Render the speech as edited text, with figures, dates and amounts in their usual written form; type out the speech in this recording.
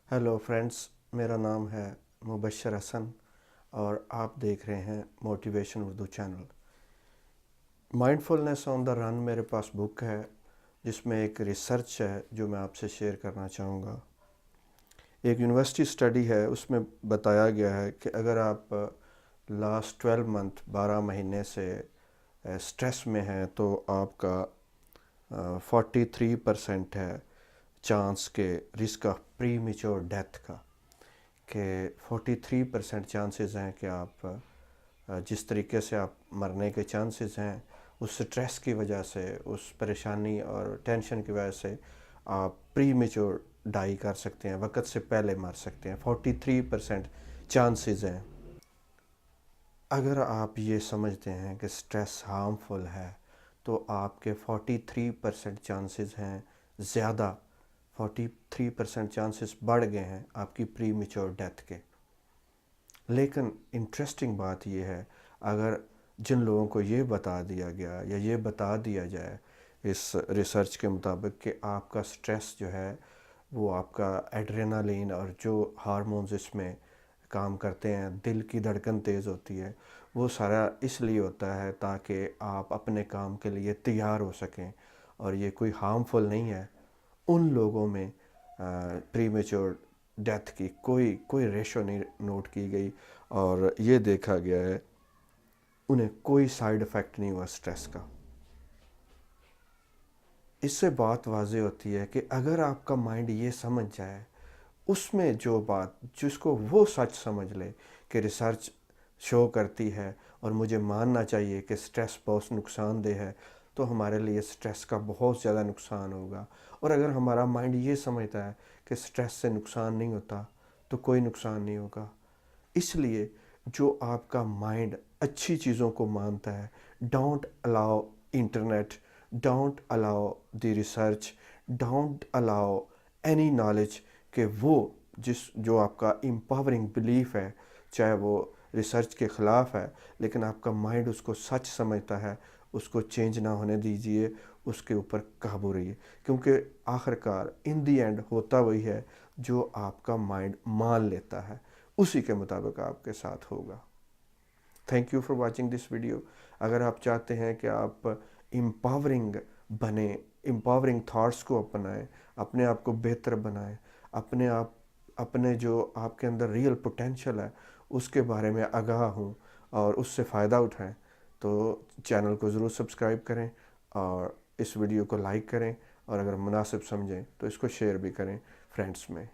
Hello friends, मेरा नाम है मुबशर हसन और आप देख रहे हैं motivation Urdu channel. Mindfulness on the run मेरे पास बुक है जिसमें एक रिसर्च है जो मैं आपसे शेयर करना चाहूँगा। एक यूनिवर्सिटी स्टडी है, उसमें बताया गया है कि अगर आप लास्ट 12 मंथ 12 महीने से स्ट्रेस में हैं तो आपका 43% है चांस के risk of pre mature death का, कि 43% चांसेस हैं कि आप जिस तरीके से आप मरने के चांसेस हैं उस स्ट्रेस की वजह से, उस परेशानी और टेंशन की वजह से आप प्री मेच्योर डाई कर सकते हैं, वक्त से पहले मर सकते हैं। 43% चांसेस हैं। अगर आप ये समझते हैं कि स्ट्रेस हार्मफुल है तो आपके 43% चांसेस हैं ज़्यादा, 43% चांसेस बढ़ गए हैं आपकी प्री मेच्योर डेथ के। लेकिन इंटरेस्टिंग बात यह है, अगर जिन लोगों को ये बता दिया गया या ये बता दिया जाए इस रिसर्च के मुताबिक कि आपका स्ट्रेस जो है वो आपका एड्रेनालिन और जो हार्मोन्स इसमें काम करते हैं, दिल की धड़कन तेज़ होती है, वो सारा इसलिए होता है ताकि आप अपने काम के लिए तैयार हो सकें और ये कोई हार्मफुल नहीं है। उन लोगों में प्रीमेच्योर डेथ की कोई कोई रेशो नहीं नोट की गई और ये देखा गया है उन्हें कोई साइड इफ़ेक्ट नहीं हुआ स्ट्रेस का। इससे बात वाज़ेह होती है कि अगर आपका माइंड ये समझ जाए, उसमें जो बात जिसको वो सच समझ ले कि रिसर्च शो करती है और मुझे मानना चाहिए कि स्ट्रेस बहुत नुकसानदेह है, तो हमारे लिए स्ट्रेस का बहुत ज़्यादा नुकसान होगा। और अगर हमारा माइंड ये समझता है कि स्ट्रेस से नुकसान नहीं होता तो कोई नुकसान नहीं होगा। इसलिए जो आपका माइंड अच्छी चीज़ों को मानता है, don't allow internet, don't allow the research, don't allow any knowledge कि वो जो आपका एम्पावरिंग बिलीफ है, चाहे वो रिसर्च के ख़िलाफ़ है, लेकिन आपका माइंड उसको सच समझता है, उसको चेंज ना होने दीजिए, उसके ऊपर काबू रहिए, क्योंकि आखिरकार इन दी एंड होता वही है जो आपका माइंड मान लेता है, उसी के मुताबिक आपके साथ होगा। Thank you for watching this video. अगर आप चाहते हैं कि आप एम्पावरिंग बने, एम्पावरिंग थॉट्स को अपनाएं, अपने आप को बेहतर बनाएं, अपने जो आपके अंदर रियल पोटेंशियल है उसके बारे में आगाह हों और उससे फ़ायदा उठाएं, तो चैनल को ज़रूर सब्सक्राइब करें और इस वीडियो को लाइक करें और अगर मुनासिब समझें तो इसको शेयर भी करें फ्रेंड्स में।